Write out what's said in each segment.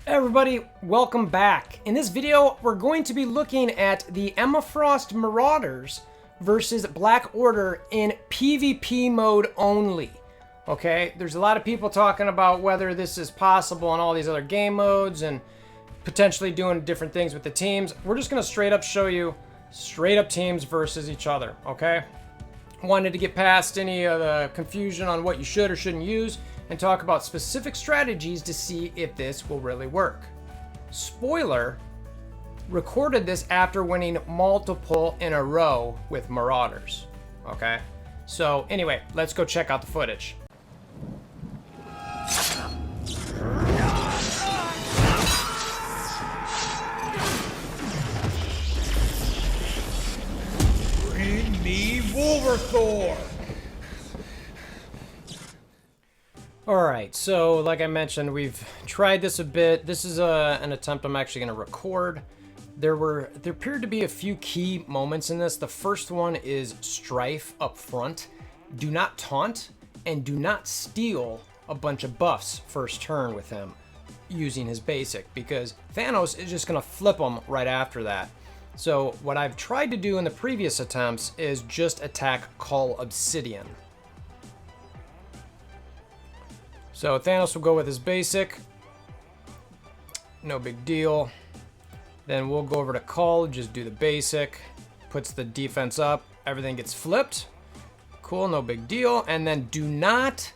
Everybody, welcome back. In this video, we're going to be looking at the Emma Frost Marauders versus Black Order in PvP mode only. Okay, there's a lot of people talking about whether this is possible in all these other game modes and potentially doing different things with the teams. We're just gonna straight up show you straight up teams versus each other, okay? Wanted to get past any of the confusion on what you should or shouldn't use and talk about specific strategies to see if this will really work. Spoiler, recorded this after winning multiple in a row with Marauders, okay? So anyway, let's go check out the footage. Bring me WolverThor! Alright, so like I mentioned, we've tried this a bit. This is an attempt I'm actually going to record. There appeared to be a few key moments in this. The first one is Strife up front. Do not taunt and do not steal a bunch of buffs first turn with him using his basic, because Thanos is just going to flip them right after that. So what I've tried to do in the previous attempts is just attack Call Obsidian. So Thanos will go with his basic, no big deal. Then we'll go over to Call, just do the basic, puts the defense up, everything gets flipped. Cool, no big deal. And then do not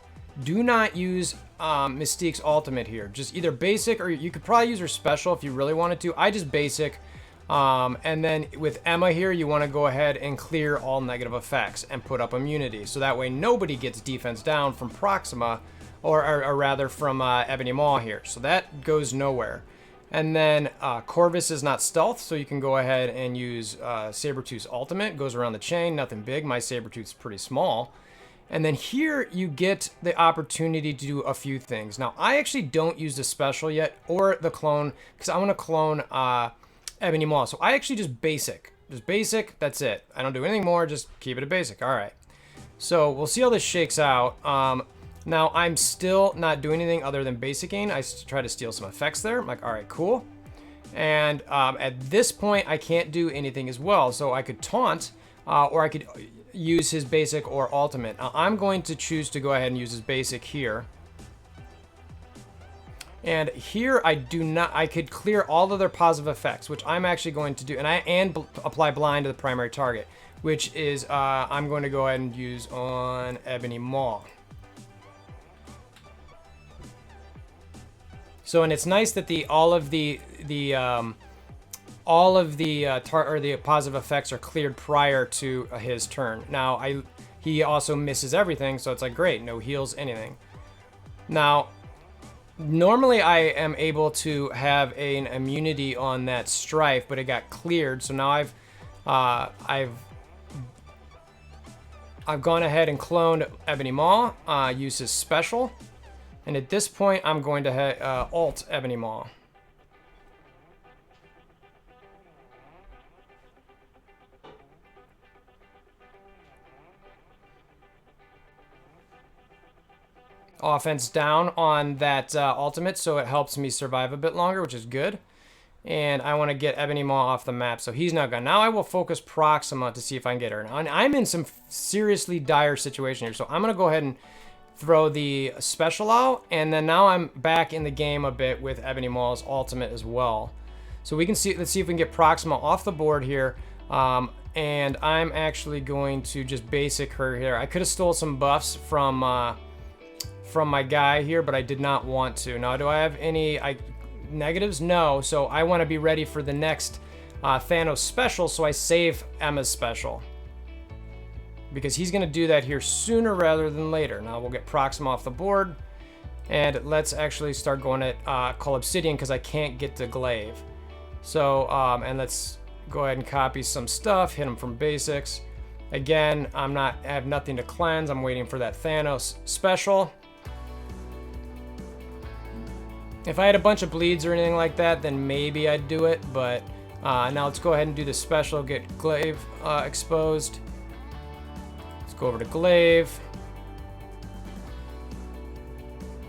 use Mystique's ultimate here. Just either basic, or you could probably use her special if you really wanted to. I just basic. And then with Emma here, you want to go ahead and clear all negative effects and put up immunity. So that way nobody gets defense down from Proxima, or rather from Ebony Maw here. So that goes nowhere. And then Corvus is not stealth, so you can go ahead and use Sabretooth's ultimate. Goes around the chain, nothing big. My Sabretooth's pretty small. And then here you get the opportunity to do a few things. Now, I actually don't use the special yet, or the clone, because I want to clone Ebony Maw. So I actually just basic. Just basic, that's it. I don't do anything more, just keep it a basic. All right. So we'll see how this shakes out. Now, I'm still not doing anything other than basicing. I try to steal some effects there. I'm like, all right, cool. And at this point, I can't do anything as well. So I could taunt, or I could use his basic or ultimate. I'm going to choose to go ahead and use his basic here. And here, I could clear all of their positive effects, which I'm actually going to do. And apply blind to the primary target, which is, I'm going to go ahead and use on Ebony Maw. So, and it's nice that all of the positive effects are cleared prior to his turn. Now, he also misses everything, so it's like, great, no heals, anything. Now, normally I am able to have an immunity on that Strife, but it got cleared, so now I've gone ahead and cloned Ebony Maw, use his special. And at this point, I'm going to alt Ebony Maw. Offense down on that ultimate, so it helps me survive a bit longer, which is good. And I want to get Ebony Maw off the map, so he's not gone. Now I will focus Proxima to see if I can get her. And I'm in some seriously dire situation here, so I'm going to go ahead and throw the special out, and then now I'm back in the game a bit with Ebony Maw's ultimate as well. So we can see, let's see if we can get Proxima off the board here. And I'm actually going to just basic her here. I could have stole some buffs from my guy here, but I did not want to. Now, do I have any negatives? No, so I want to be ready for the next Thanos special, so I save Emma's special, because he's going to do that here sooner rather than later. Now we'll get Proxima off the board, and let's actually start going at Call Obsidian, because I can't get to Glaive. So, and let's go ahead and copy some stuff, hit him from basics. Again, I have nothing to cleanse. I'm waiting for that Thanos special. If I had a bunch of bleeds or anything like that, then maybe I'd do it, but now let's go ahead and do the special, get Glaive exposed. Go over to Glaive.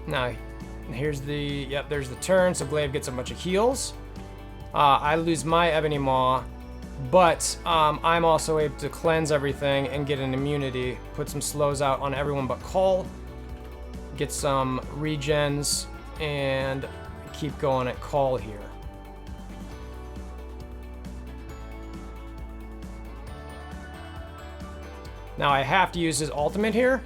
Now, Here's the, yep, there's the turn. So Glaive gets a bunch of heals. I lose my Ebony Maw, but I'm also able to cleanse everything and get an immunity. Put some slows out on everyone but Call. Get some regens and keep going at Call here. Now I have to use his ultimate here,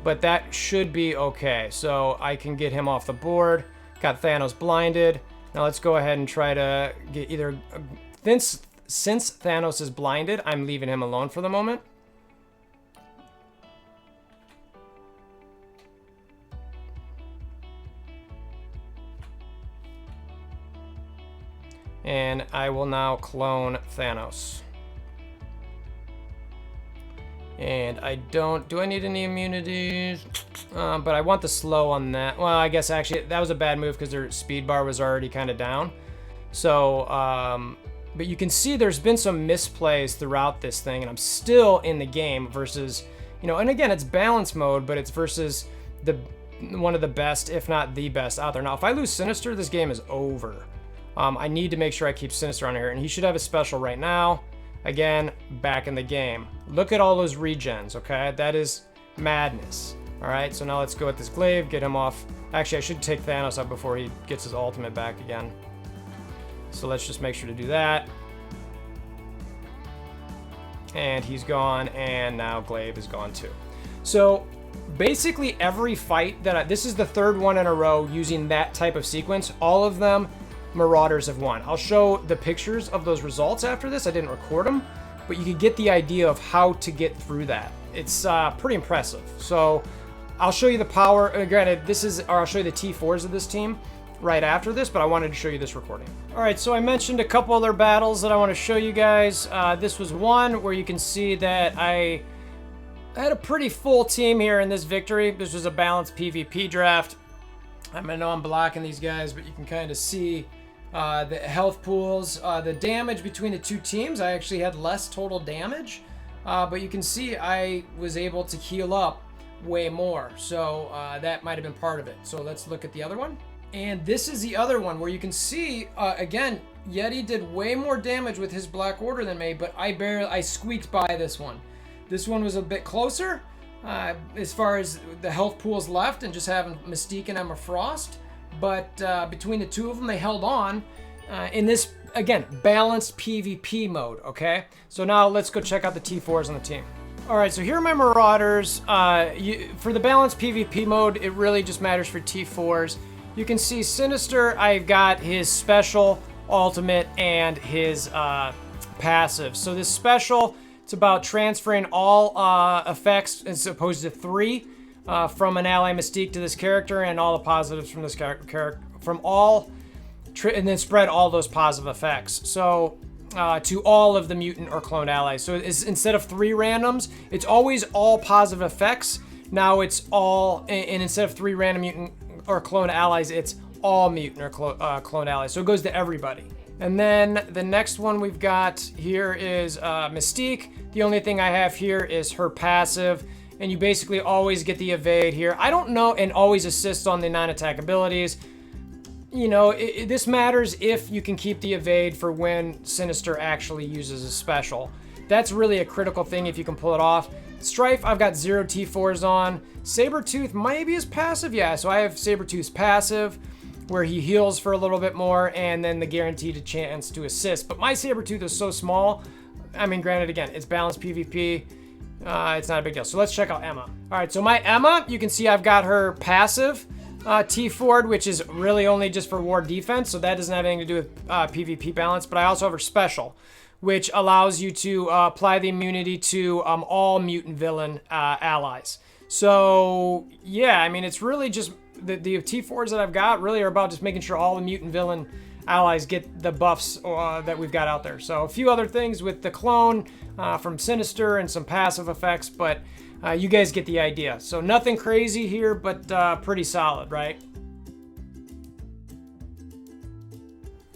but that should be okay. So I can get him off the board. Got Thanos blinded. Now let's go ahead and try to get either... Since Thanos is blinded, I'm leaving him alone for the moment. And I will now clone Thanos. And I don't... Do I need any immunities? But I want the slow on that. Well, I guess actually that was a bad move because their speed bar was already kind of down. So, but you can see there's been some misplays throughout this thing, and I'm still in the game versus, you know, and again, it's balance mode, but it's versus one of the best, if not the best out there. Now, if I lose Sinister, this game is over. I need to make sure I keep Sinister on here, and he should have a special right now. Again, back in the game. Look at all those regens, okay? That is madness. All right, so now let's go with this Glaive, get him off. Actually, I should take Thanos up before he gets his ultimate back again. So let's just make sure to do that. And he's gone, and now Glaive is gone too. So basically every fight that this is the third one in a row using that type of sequence. All of them, Marauders have won. I'll show the pictures of those results after this. I didn't record them, but you can get the idea of how to get through that. It's pretty impressive. So I'll show you the power. Granted, I'll show you the T4s of this team right after this, but I wanted to show you this recording. All right, so I mentioned a couple other battles that I want to show you guys. This was one where you can see that I had a pretty full team here in this victory. This was a balanced PvP draft. I know I'm blocking these guys, but you can kind of see the health pools, the damage between the two teams. I actually had less total damage, but you can see I was able to heal up way more. So that might have been part of it. So let's look at the other one. And this is the other one where you can see, again, Yeti did way more damage with his Black Order than me, but I squeaked by this one. This one was a bit closer as far as the health pools left and just having Mystique and Emma Frost. But between the two of them, they held on in this, again, balanced PvP mode, okay? So now let's go check out the T4s on the team. All right, so here are my Marauders. For the balanced PvP mode, it really just matters for T4s. You can see Sinister, I've got his special, ultimate, and his passive. So this special, it's about transferring all effects as opposed to 3 from an ally Mystique to this character, and all the positives from this character, and then spread all those positive effects. So to all of the mutant or cloned allies. So it's, instead of 3 randoms, it's always all positive effects. Now it's all, and instead of 3 random mutant or cloned allies, it's all mutant or cloned allies. So it goes to everybody. And then the next one we've got here is Mystique. The only thing I have here is her passive, and you basically always get the evade here. I don't know, and always assist on the non-attack abilities. You know, this matters if you can keep the evade for when Sinister actually uses a special. That's really a critical thing if you can pull it off. Strife, I've got 0 T4s on. Sabretooth, maybe is passive, yeah. So I have Sabretooth's passive, where he heals for a little bit more, and then the guaranteed chance to assist. But my Sabretooth is so small. I mean, granted, again, it's balanced PvP. It's not a big deal. So let's check out Emma. All right, so my Emma, you can see I've got her passive T4'd, which is really only just for war defense. So that doesn't have anything to do with PvP balance. But I also have her special, which allows you to apply the immunity to all mutant villain allies. So yeah, I mean, it's really just the T4s that I've got really are about just making sure all the mutant villain allies get the buffs that we've got out there. So a few other things with the clone from Sinister and some passive effects, but you guys get the idea. So nothing crazy here, but pretty solid, right?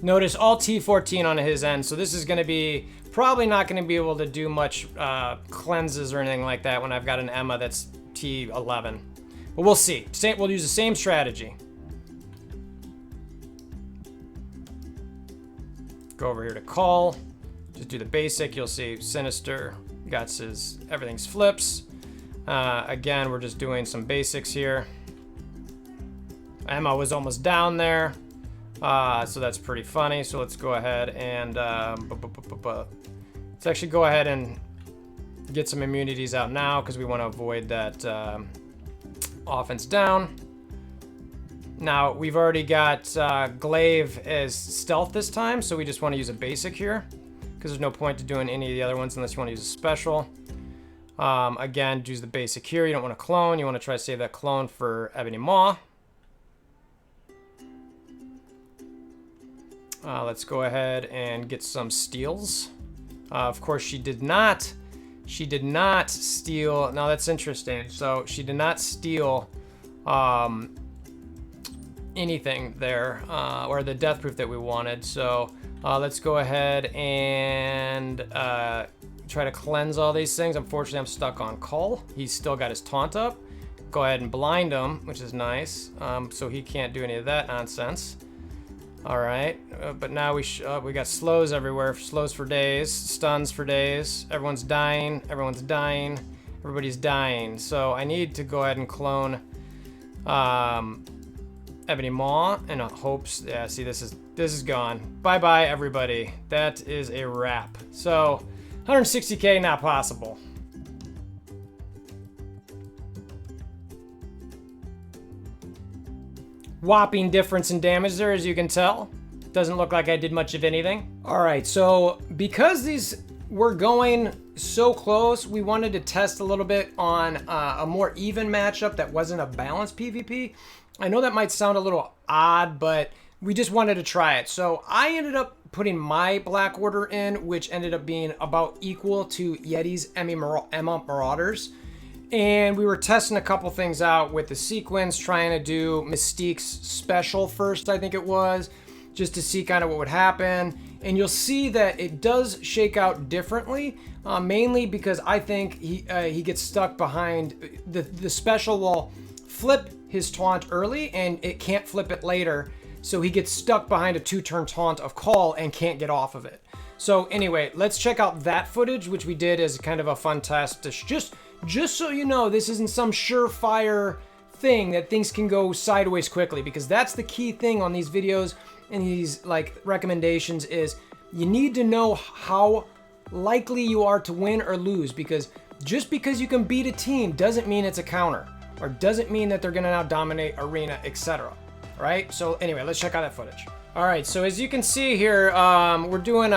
Notice all T14 on his end, so this is going to be probably not going to be able to do much cleanses or anything like that when I've got an Emma that's T11. But we'll see. We'll use the same strategy. Go over here to call. Just do the basic. You'll see Sinister got his, everything's flips. Again, we're just doing some basics here. Emma was almost down there. So that's pretty funny. So let's go ahead and let's actually go ahead and get some immunities out now because we want to avoid that offense down. Now we've already got Glaive as stealth this time, so we just want to use a basic here because there's no point to doing any of the other ones unless you want to use a special. Again, use the basic here. You don't want to clone. You want to try to save that clone for Ebony Maw. Let's go ahead and get some steals. Of course, she did not steal. Now that's interesting. So she did not steal anything there, or the death proof that we wanted. So let's go ahead and try to cleanse all these things. Unfortunately, I'm stuck on Call. He's still got his taunt up. Go ahead and blind him, which is nice. So he can't do any of that nonsense. All right, but now we got slows everywhere. Slows for days, stuns for days. Everyone's dying. Everyone's dying. Everybody's dying. So I need to go ahead and clone Ebony Maw in hopes. Yeah, see, this is gone. Bye bye everybody. That is a wrap. So 160k not possible. Whopping difference in damage there, as you can tell. Doesn't look like I did much of anything. All right, so because these were going so close, we wanted to test a little bit on a more even matchup that wasn't a balanced PvP. I know that might sound a little odd, but we just wanted to try it. So I ended up putting my Black Order in, which ended up being about equal to Yeti's Emma Marauders. And we were testing a couple things out with the sequence, trying to do Mystique's special first, I think it was, just to see kind of what would happen. And you'll see that it does shake out differently, mainly because I think he gets stuck behind, the special will flip his taunt early and it can't flip it later. So he gets stuck behind a 2-turn taunt of Call and can't get off of it. So anyway, let's check out that footage, which we did as kind of a fun test to just so you know, this isn't some surefire thing that things can go sideways quickly, because that's the key thing on these videos and these like recommendations is you need to know how likely you are to win or lose, because just because you can beat a team doesn't mean it's a counter or doesn't mean that they're gonna now dominate arena, etc. Right? So anyway, let's check out that footage. All right, so as you can see here, we're doing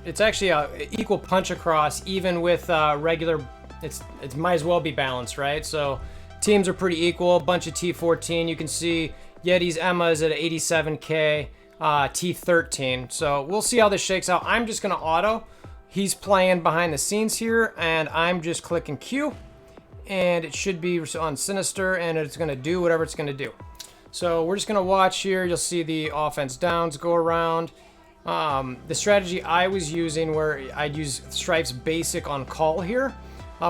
it's actually a equal punch across, even with regular. It might as well be balanced, right? So teams are pretty equal. Bunch of T14. You can see Yeti's Emma is at 87k, T13. So we'll see how this shakes out. I'm just gonna auto. He's playing behind the scenes here, and I'm just clicking Q, and it should be on Sinister, and it's gonna do whatever it's gonna do. So we're just gonna watch here. You'll see the offense downs go around. The strategy I was using, where I'd use Strife's basic on Call here.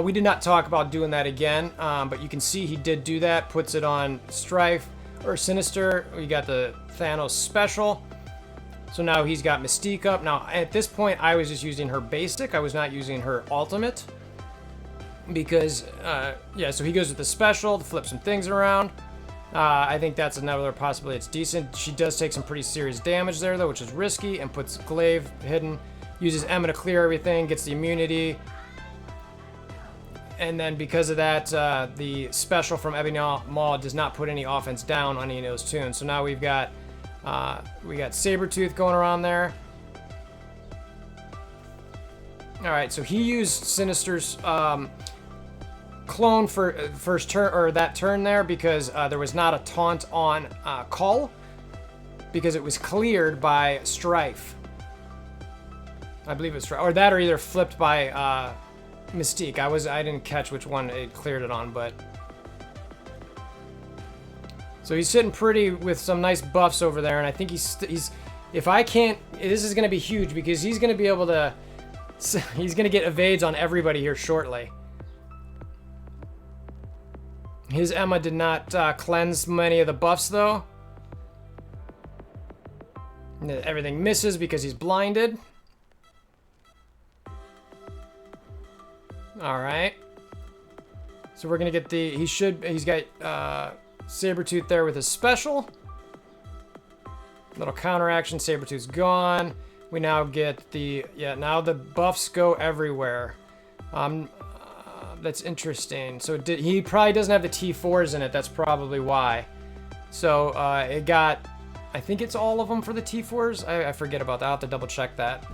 We did not talk about doing that again, but you can see he did do that. Puts it on Strife or Sinister. We got the Thanos special. So now he's got Mystique up. Now at this point, I was just using her basic. I was not using her ultimate because, yeah. So he goes with the special to flip some things around. I think that's another possibility. It's decent. She does take some pretty serious damage there though, which is risky, and puts Glaive hidden. Uses Emma to clear everything. Gets the immunity. And then because of that, the special from Ebony Maw does not put any offense down on any of those tunes. So now we've got Sabretooth going around there. All right, so he used Sinister's clone for first turn, or that turn there, because there was not a taunt on Call, because it was cleared by Strife. I believe it was Strife, or that, or either flipped by Mystique. I didn't catch which one it cleared it on, but so he's sitting pretty with some nice buffs over there, and I think he's if I can't, this is going to be huge because he's going to be able to, he's going to get evades on everybody here shortly. His Emma did not cleanse many of the buffs though. And then everything misses because he's blinded. All right. So we're gonna get the, he's got Sabretooth there with his special. Little counteraction, Sabretooth's gone. We now get the, now the buffs go everywhere. That's interesting. So he probably doesn't have the T4s in it, that's probably why. So it got, I think it's all of them for the T4s. I forget about that, I'll have to double check that.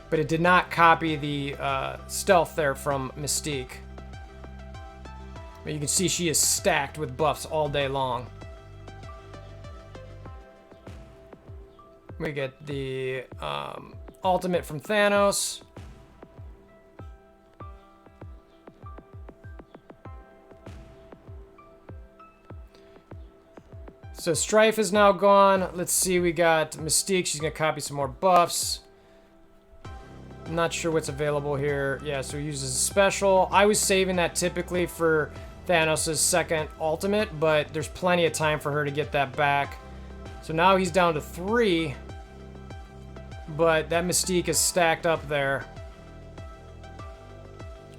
But it did not copy the stealth there from Mystique. But you can see she is stacked with buffs all day long. We get the ultimate from Thanos. So Strife is now gone. Let's see, we got Mystique. She's gonna copy some more buffs. I'm not sure what's available here. Yeah, so he uses a special. I was saving that typically for Thanos' second ultimate, but there's plenty of time for her to get that back. So now he's down to 3, but that Mystique is stacked up there.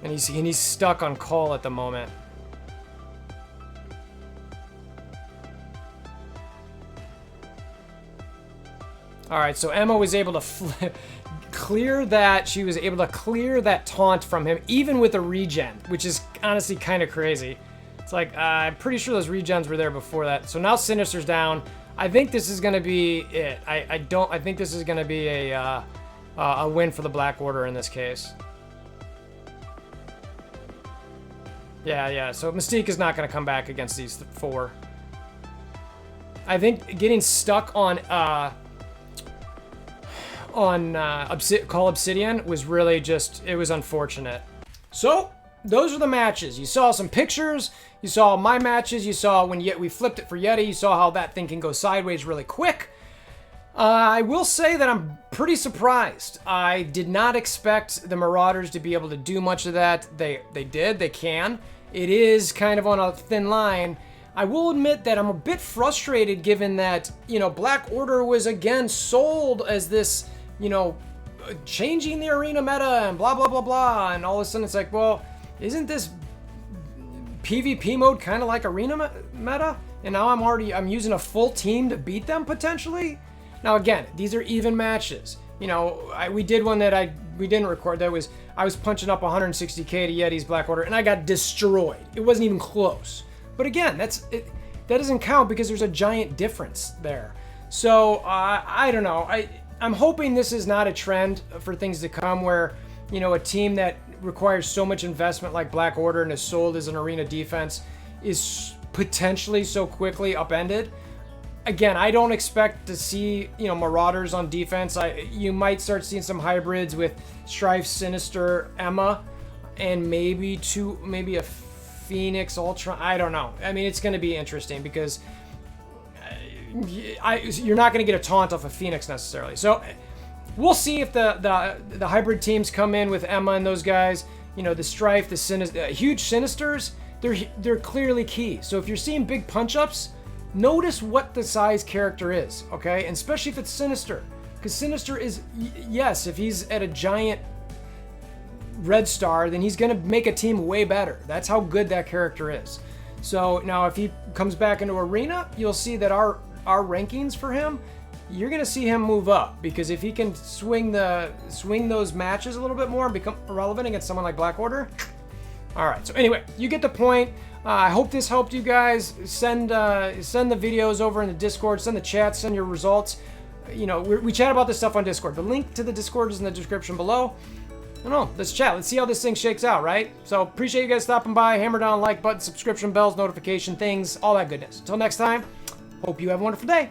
And he's stuck on call at the moment. All right, so Emma was able to clear that. She was able to clear that taunt from him, even with a regen, which is honestly kind of crazy. It's like, I'm pretty sure those regens were there before that. So now Sinister's down. I think this is going to be it. I think this is going to be a win for the Black Order in this case. Yeah. So Mystique is not going to come back against these 4. I think getting stuck on Call Obsidian was really just, it was unfortunate. So those are the matches. You saw some pictures, you saw my matches, you saw when we flipped it for Yeti, you saw how that thing can go sideways really quick. I will say that I'm pretty surprised. I did not expect the Marauders to be able to do much of that. They did, they can. It is kind of on a thin line. I will admit that I'm a bit frustrated given that, Black Order was again sold as this, changing the arena meta and blah, blah, blah, blah. And all of a sudden it's like, well, isn't this PvP mode kind of like arena meta? And now I'm using a full team to beat them potentially? Now again, these are even matches. We did one that we didn't record. I was punching up 160k to Yeti's Black Order and I got destroyed. It wasn't even close. But again, that doesn't count because there's a giant difference there. So I don't know. I'm hoping this is not a trend for things to come where, a team that requires so much investment like Black Order and is sold as an arena defense is potentially so quickly upended. Again, I don't expect to see, Marauders on defense. You might start seeing some hybrids with Strife, Sinister, Emma, and maybe a Phoenix, Ultron. I don't know. I mean, it's going to be interesting because you're not going to get a taunt off of Phoenix necessarily. So we'll see if the hybrid teams come in with Emma and those guys. The Strife, the huge Sinisters, they're clearly key. So if you're seeing big punch-ups, notice what the size character is, okay? And especially if it's Sinister. Because Sinister is, yes, if he's at a giant red star, then he's going to make a team way better. That's how good that character is. So now if he comes back into arena, you'll see that our rankings for him, you're going to see him move up, because if he can swing those matches a little bit more and become relevant against someone like Black Order. All right, so anyway, you get the point. I hope this helped you guys. Send the videos over in the Discord, send the chat, send your results. We chat about this stuff on Discord. The link to the Discord is in the description below. I don't know, let's chat. Let's see how this thing shakes out, right? So appreciate you guys stopping by. Hammer down like button, subscription bells, notification things, all that goodness. Until next time, hope you have a wonderful day.